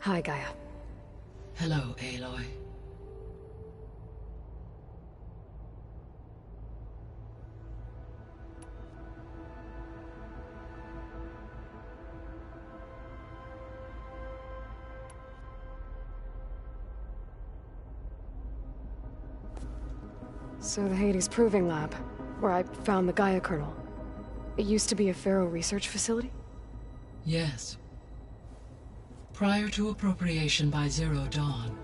Hi, Gaia. Hello, Aloy. So the Hades Proving Lab, where I found the Gaia kernel. It used to be a Pharaoh research facility? Yes. Prior to appropriation by Zero Dawn,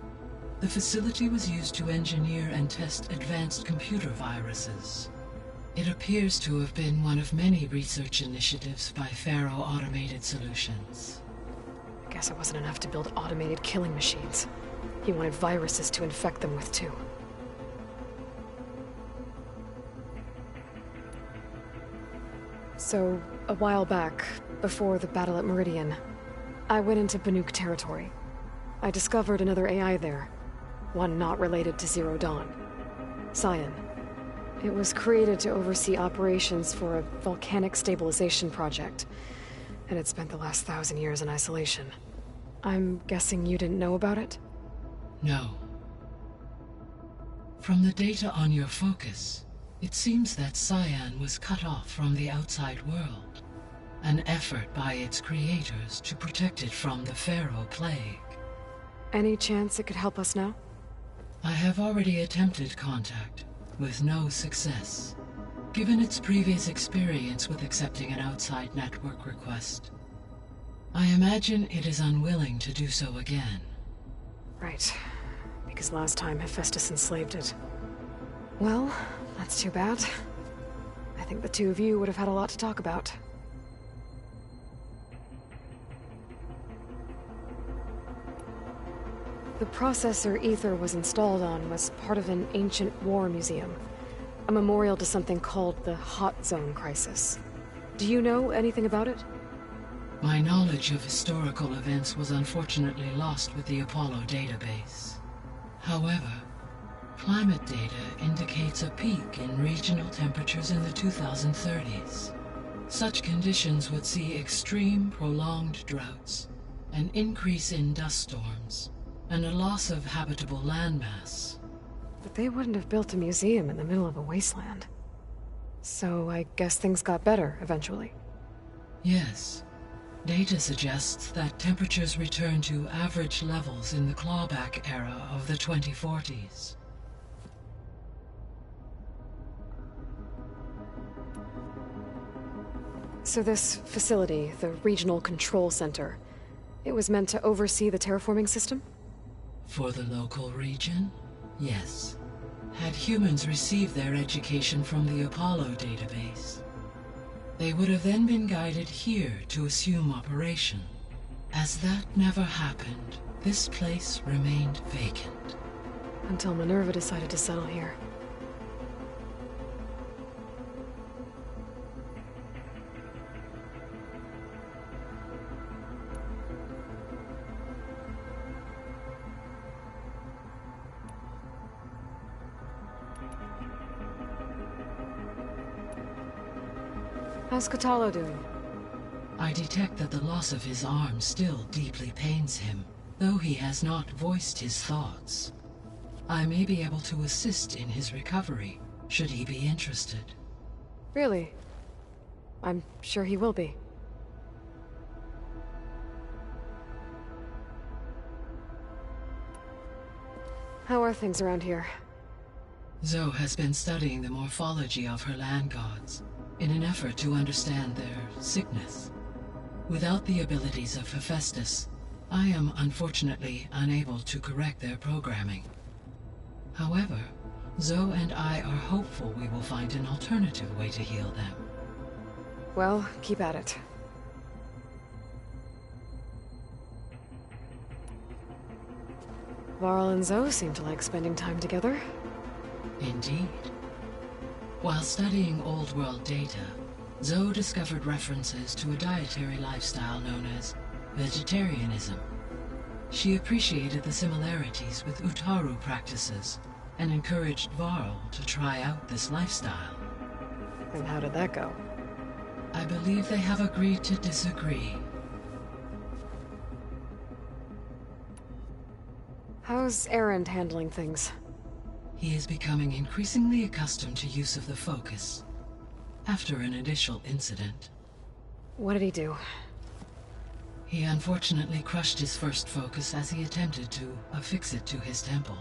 the facility was used to engineer and test advanced computer viruses. It appears to have been one of many research initiatives by Pharaoh Automated Solutions. I guess it wasn't enough to build automated killing machines. He wanted viruses to infect them with, too. So, a while back, before the battle at Meridian, I went into Banuk territory. I discovered another AI there, one not related to Zero Dawn. Cyan. It was created to oversee operations for a volcanic stabilization project, and it spent the last 1,000 years in isolation. I'm guessing you didn't know about it? No. From the data on your focus, it seems that Cyan was cut off from the outside world, an effort by its creators to protect it from the Pharaoh plague. Any chance it could help us now? I have already attempted contact, with no success, given its previous experience with accepting an outside network request. I imagine it is unwilling to do so again. Right. Because last time Hephaestus enslaved it. Well, that's too bad. I think the two of you would have had a lot to talk about. The processor Ether was installed on was part of an ancient war museum. A memorial to something called the Hot Zone Crisis. Do you know anything about it? My knowledge of historical events was unfortunately lost with the Apollo database. However, climate data indicates a peak in regional temperatures in the 2030s. Such conditions would see extreme, prolonged droughts, an increase in dust storms, and a loss of habitable landmass. But they wouldn't have built a museum in the middle of a wasteland. So I guess things got better eventually. Yes. Data suggests that temperatures returned to average levels in the clawback era of the 2040s. So this facility, the Regional Control Center, it was meant to oversee the terraforming system? For the local region, yes. Had humans received their education from the Apollo database, they would have then been guided here to assume operation. As that never happened, this place remained vacant. Until Minerva decided to settle here. How's Katalo doing? I detect that the loss of his arm still deeply pains him, though he has not voiced his thoughts. I may be able to assist in his recovery, should he be interested. Really? I'm sure he will be. How are things around here? Zoe has been studying the morphology of her land gods, in an effort to understand their sickness. Without the abilities of Hephaestus, I am unfortunately unable to correct their programming. However, Zoe and I are hopeful we will find an alternative way to heal them. Well, keep at it. Varl and Zoe seem to like spending time together. Indeed. While studying Old World data, Zoe discovered references to a dietary lifestyle known as vegetarianism. She appreciated the similarities with Utaru practices and encouraged Varl to try out this lifestyle. And how did that go? I believe they have agreed to disagree. How's Erend handling things? He is becoming increasingly accustomed to use of the focus, after an initial incident. What did he do? He unfortunately crushed his first focus as he attempted to affix it to his temple.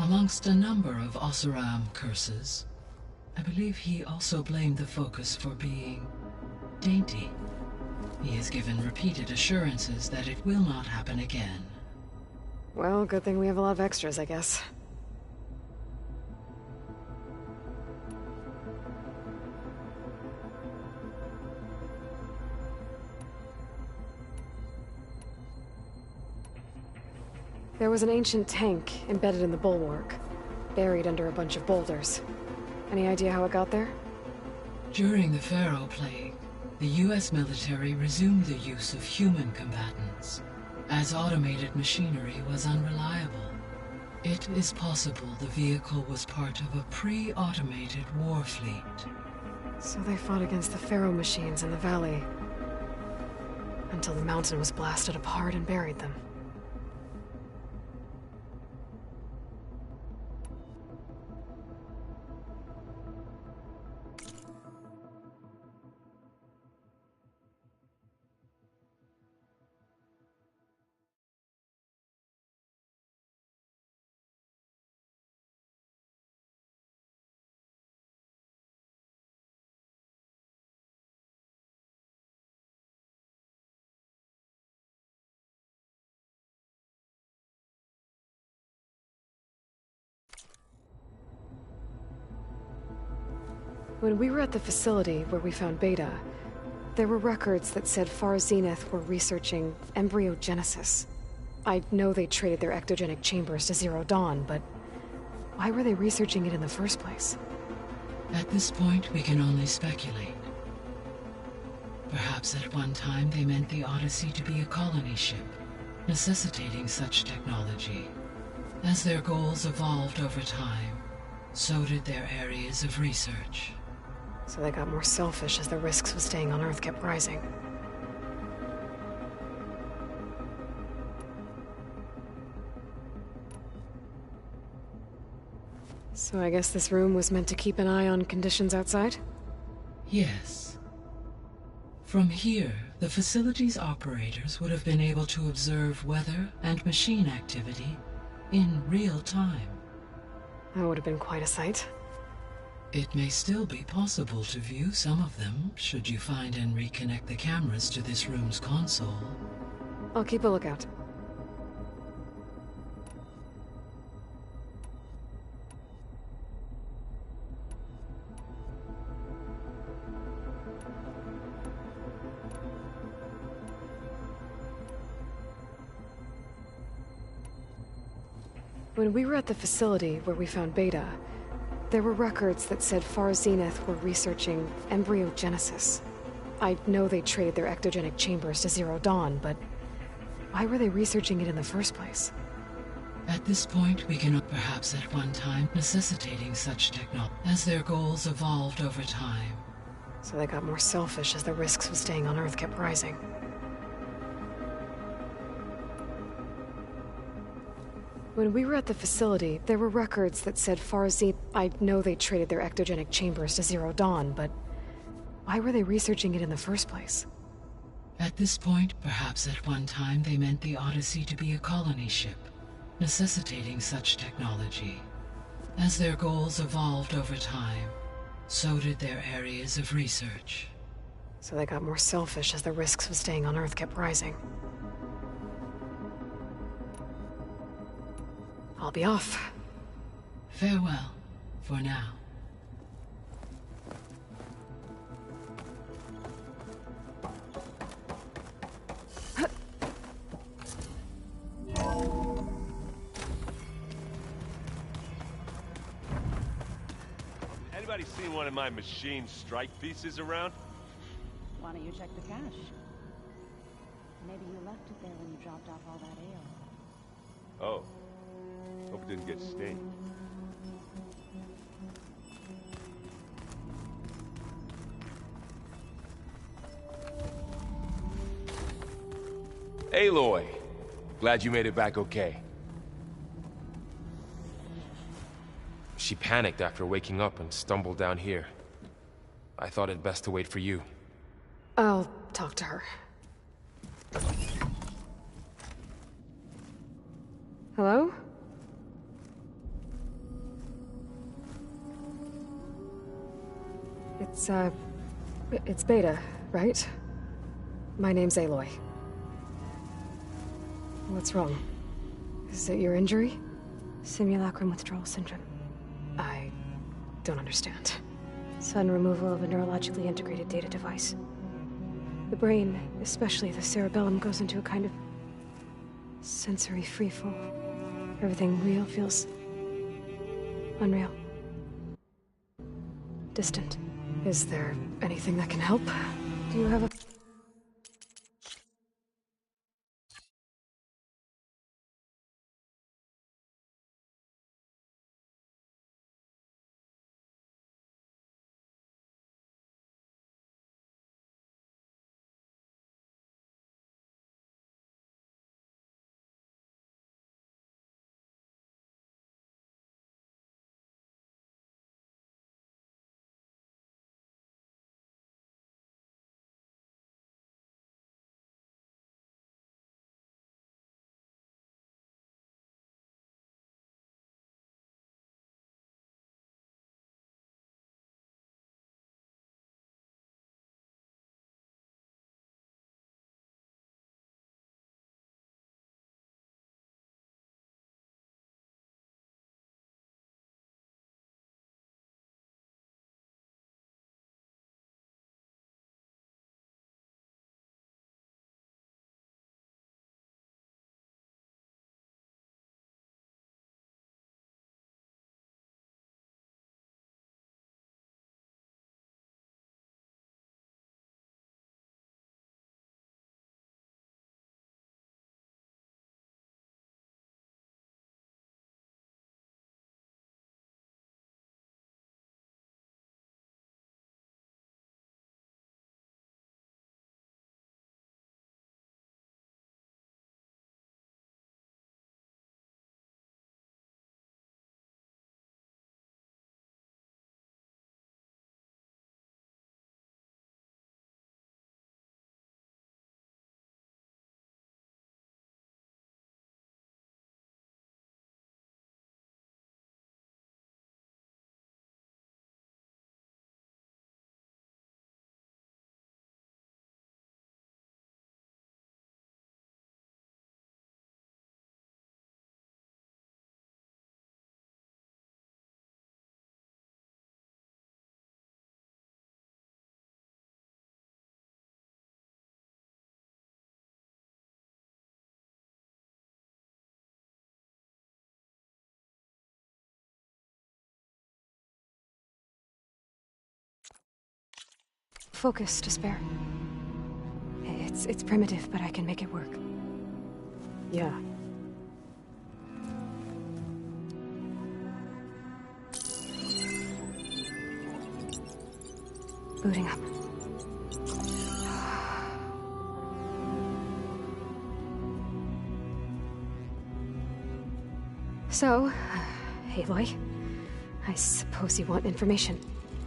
Amongst a number of Oseram curses, I believe he also blamed the focus for being dainty. He has given repeated assurances that it will not happen again. Well, good thing we have a lot of extras, I guess. There was an ancient tank embedded in the bulwark, buried under a bunch of boulders. Any idea how it got there? During the Pharaoh Plague, the US military resumed the use of human combatants, as automated machinery was unreliable. It is possible the vehicle was part of a pre-automated war fleet. So they fought against the Pharaoh machines in the valley, until the mountain was blasted apart and buried them. When we were at the facility where we found Beta, there were records that said Far Zenith were researching embryogenesis. I know they traded their ectogenic chambers to Zero Dawn, but why were they researching it in the first place? At this point, we can only speculate. Perhaps at one time they meant the Odyssey to be a colony ship, necessitating such technology. As their goals evolved over time, so did their areas of research. So they got more selfish as the risks of staying on Earth kept rising. So I guess this room was meant to keep an eye on conditions outside? Yes. From here, the facility's operators would have been able to observe weather and machine activity in real time. That would have been quite a sight. It may still be possible to view some of them, should you find and reconnect the cameras to this room's console. I'll keep a lookout. When we were at the facility where we found Beta, there were records that said Far Zenith were researching embryogenesis. I know they traded their ectogenic chambers to Zero Dawn, but why were they researching it in the first place? At this point, we can perhaps at one time necessitating such technology, as their goals evolved over time. So they got more selfish as the risks of staying on Earth kept rising. When we were at the facility, there were records that said Far Zenith. I know they traded their ectogenic chambers to Zero Dawn, but why were they researching it in the first place? At this point, perhaps at one time they meant the Odyssey to be a colony ship, necessitating such technology. As their goals evolved over time, so did their areas of research. So they got more selfish as the risks of staying on Earth kept rising. I'll be off. Farewell, for now. Anybody seen one of my machine strike pieces around? Why don't you check the cache? Maybe you left it there when you dropped off all that ale. Oh. Hope it didn't get stained. Aloy! Glad you made it back okay. She panicked after waking up and stumbled down here. I thought it best to wait for you. I'll talk to her. Hello? It's Beta, right? My name's Aloy. What's wrong? Is it your injury? Simulacrum withdrawal syndrome. I don't understand. Sudden removal of a neurologically integrated data device. The brain, especially the cerebellum, goes into a kind of sensory freefall. Everything real feels unreal. Distant. Is there anything that can help? Do you have a... Focus, Despair. It's primitive, but I can make it work. Yeah. Booting up. So, Aloy, I suppose you want information.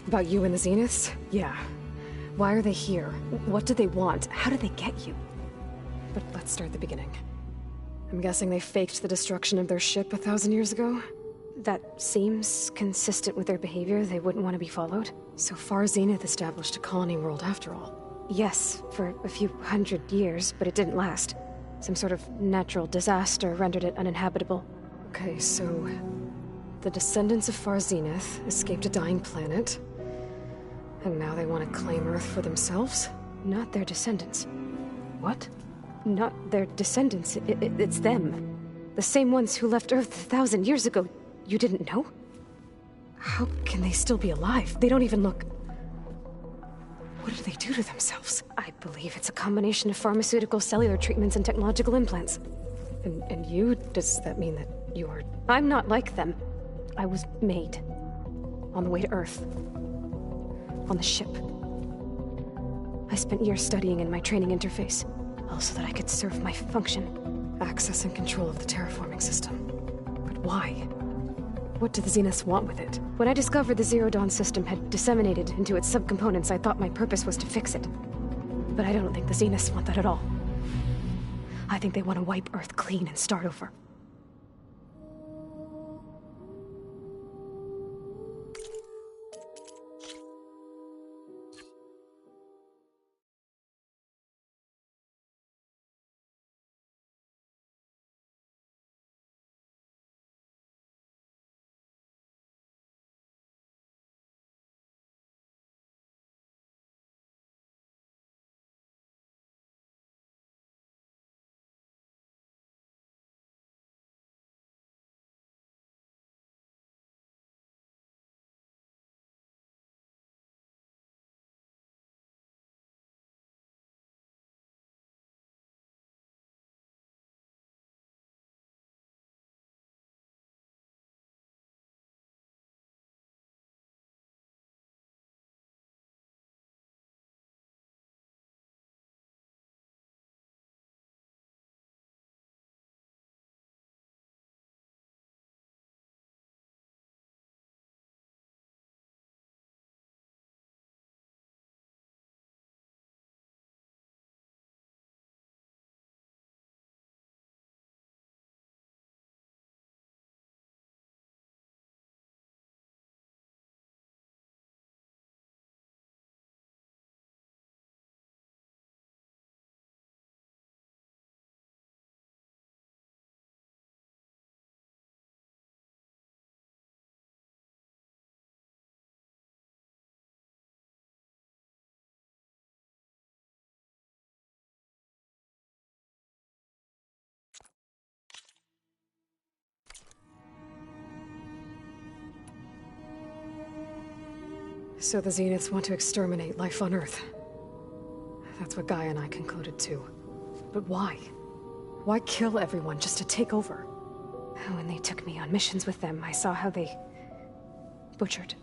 About you and the Zeniths? Yeah. Why are they here? What do they want? How did they get you? But let's start at the beginning. I'm guessing they faked the destruction of their ship 1,000 years ago? That seems consistent with their behavior. They wouldn't want to be followed. So far, Zenith established a colony world after all. Yes, for a few hundred years, but it didn't last. Some sort of natural disaster rendered it uninhabitable. Okay, so... the descendants of Far Zenith escaped a dying planet, and now they want to claim Earth for themselves? Not their descendants. What? Not their descendants. It's them. The same ones who left Earth 1,000 years ago. You didn't know? How can they still be alive? They don't even look... What did they do to themselves? I believe it's a combination of pharmaceutical, cellular treatments, and technological implants. And you? Does that mean that you are... I'm not like them. I was made. On the way to Earth. On the ship. I spent years studying in my training interface, all so that I could serve my function. Access and control of the terraforming system. But why? What do the Zeniths want with it? When I discovered the Zero Dawn system had disseminated into its subcomponents, I thought my purpose was to fix it. But I don't think the Zeniths want that at all. I think they want to wipe Earth clean and start over. So the Zeniths want to exterminate life on Earth. That's what Gaia and I concluded too. But why? Why kill everyone just to take over? When they took me on missions with them, I saw how they butchered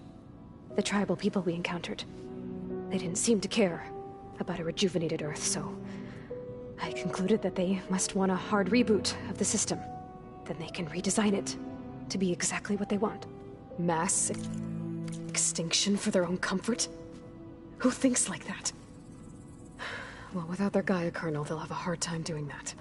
the tribal people we encountered. They didn't seem to care about a rejuvenated Earth, so I concluded that they must want a hard reboot of the system. Then they can redesign it to be exactly what they want. Mass extinction for their own comfort? Who thinks like that? Well, without their Gaia kernel, they'll have a hard time doing that.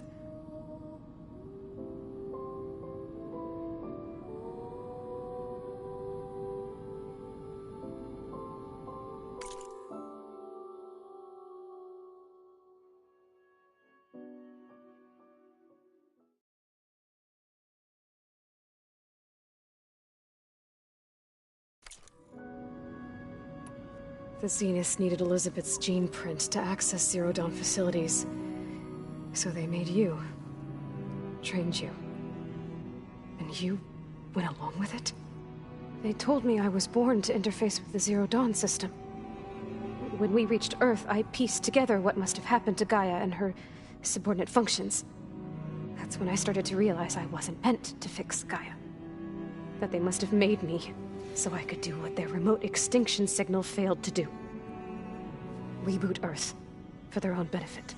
The Zeniths needed Elizabeth's gene print to access Zero Dawn facilities. So they made you. Trained you. And you went along with it? They told me I was born to interface with the Zero Dawn system. When we reached Earth, I pieced together what must have happened to Gaia and her subordinate functions. That's when I started to realize I wasn't meant to fix Gaia. That they must have made me so I could do what their remote extinction signal failed to do. Reboot Earth for their own benefit.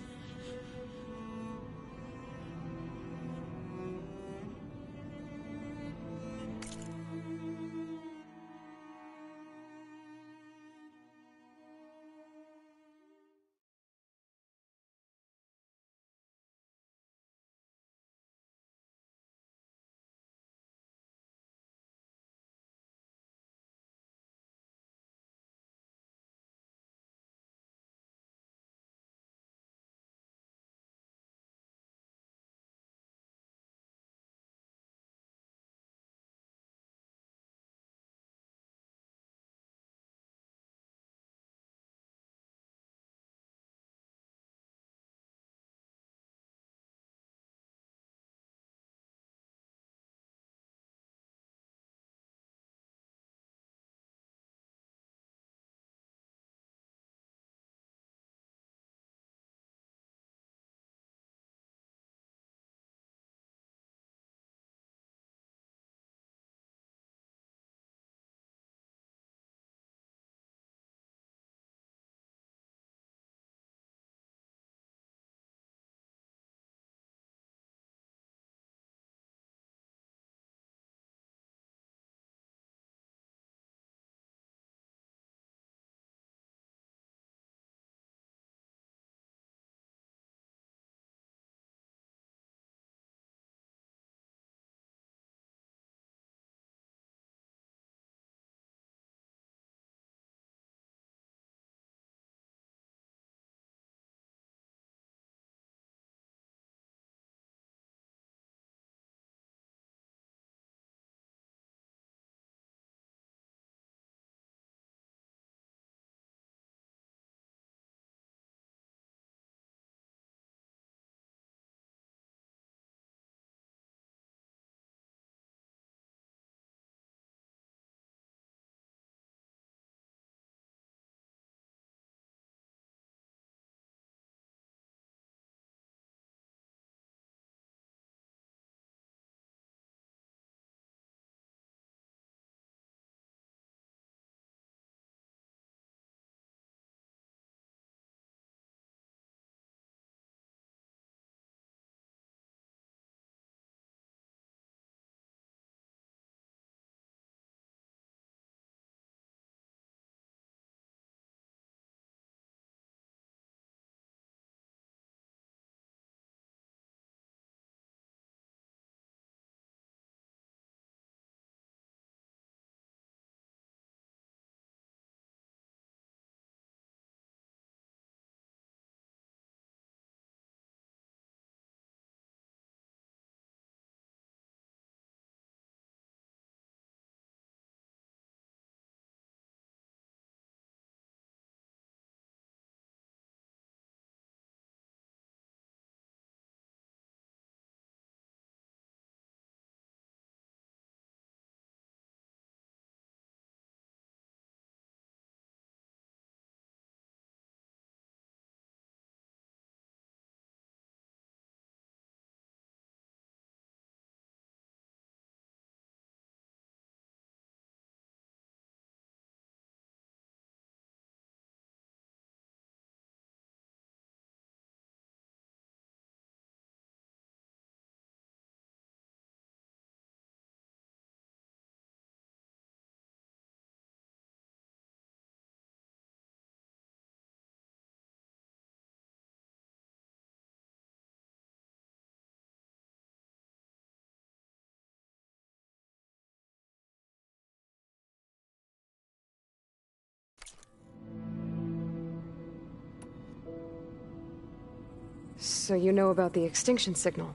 So you know about the extinction signal?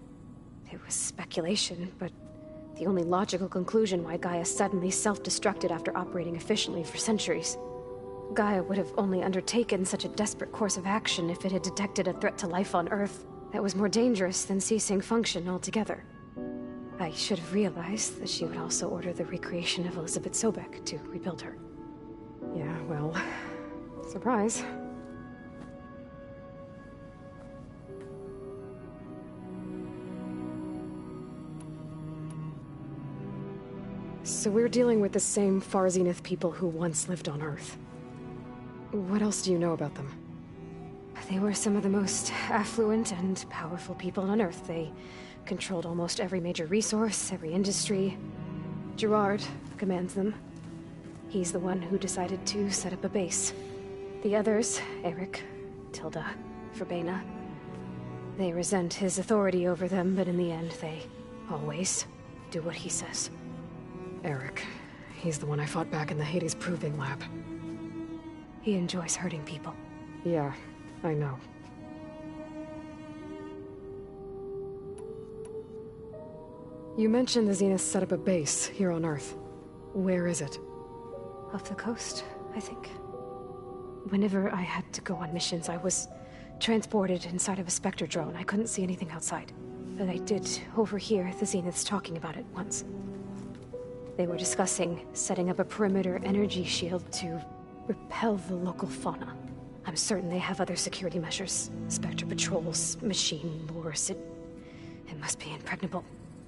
It was speculation, but the only logical conclusion why Gaia suddenly self-destructed after operating efficiently for centuries. Gaia would have only undertaken such a desperate course of action if it had detected a threat to life on Earth that was more dangerous than ceasing function altogether. I should have realized that she would also order the recreation of Elizabeth Sobek to rebuild her. Yeah, well, surprise. So we're dealing with the same Far Zenith people who once lived on Earth. What else do you know about them? They were some of the most affluent and powerful people on Earth. They controlled almost every major resource, every industry. Gerard commands them. He's the one who decided to set up a base. The others, Eric, Tilda, Verbena, they resent his authority over them, but in the end, they always do what he says. Eric. He's the one I fought back in the Hades Proving Lab. He enjoys hurting people. Yeah, I know. You mentioned the Zenith set up a base here on Earth. Where is it? Off the coast, I think. Whenever I had to go on missions, I was transported inside of a Spectre drone. I couldn't see anything outside. But I did overhear the Zeniths talking about it once. They were discussing setting up a perimeter energy shield to repel the local fauna. I'm certain they have other security measures. Spectre patrols, machine lures. It must be impregnable.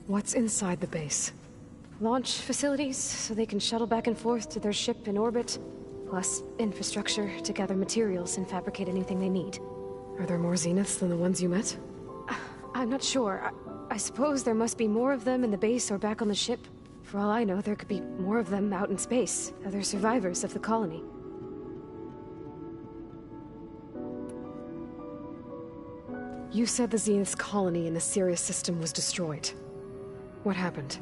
What's inside the base? Launch facilities, so they can shuttle back and forth to their ship in orbit. Plus infrastructure to gather materials and fabricate anything they need. Are there more Zeniths than the ones you met? I'm not sure. I suppose there must be more of them in the base or back on the ship. For all I know, there could be more of them out in space, other survivors of the colony. You said the Zenith's colony in the Sirius system was destroyed. What happened?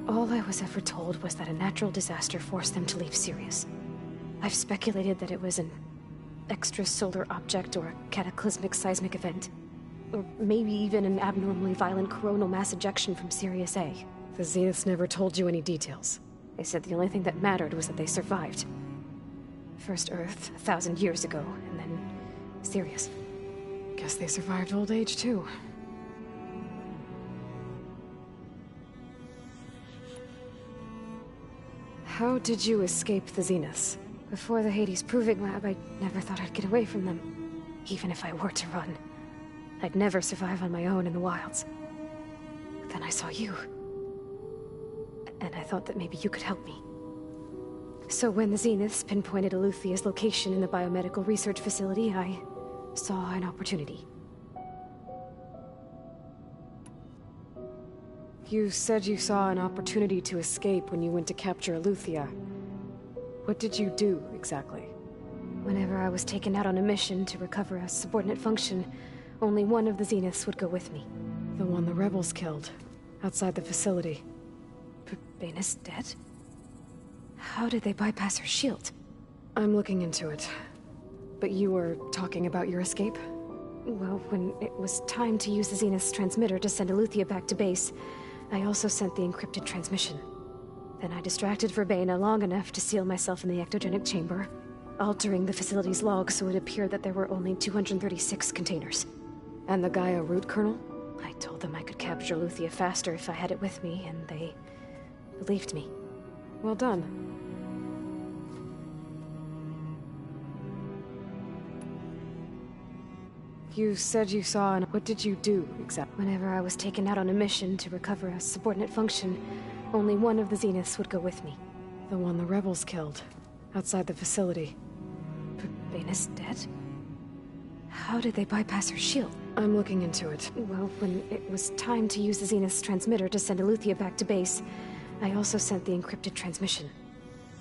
All I was ever told was that a natural disaster forced them to leave Sirius. I've speculated that it was an extrasolar object or a cataclysmic seismic event. Or maybe even an abnormally violent coronal mass ejection from Sirius A. The Zeniths never told you any details. They said the only thing that mattered was that they survived. First Earth, 1,000 years ago, and then Sirius. Guess they survived old age, too. How did you escape the Zeniths? Before the Hades Proving Lab, I never thought I'd get away from them. Even if I were to run. I'd never survive on my own in the wilds. But then I saw you. And I thought that maybe you could help me. So when the Zeniths pinpointed Eluthia's location in the biomedical research facility, I saw an opportunity. You said you saw an opportunity to escape when you went to capture Eluthia. What did you do, exactly? Whenever I was taken out on a mission to recover a subordinate function, only one of the Zeniths would go with me. The one the rebels killed, outside the facility. Verbena's dead? How did they bypass her shield? I'm looking into it. But you were talking about your escape? Well, when it was time to use the Zenith's transmitter to send Eluthia back to base, I also sent the encrypted transmission. Then I distracted Verbena long enough to seal myself in the ectogenic chamber, altering the facility's log so it appeared that there were only 236 containers. And the Gaia root kernel? I told them I could capture Eluthia faster if I had it with me, and they believed me. Well done. You said you saw an... What did you do, exactly? Whenever I was taken out on a mission to recover a subordinate function, only one of the Zeniths would go with me. The one the rebels killed, outside the facility. Verbena's dead? How did they bypass her shield? I'm looking into it. Well, when it was time to use the Zenith's transmitter to send Eluthia back to base, I also sent the encrypted transmission.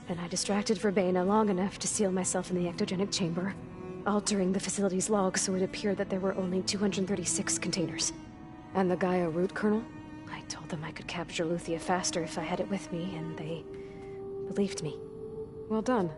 Then I distracted Verbena long enough to seal myself in the ectogenic chamber, altering the facility's log so it appeared that there were only 236 containers. And the Gaia root kernel? I told them I could capture Eluthia faster if I had it with me, and they believed me. Well done.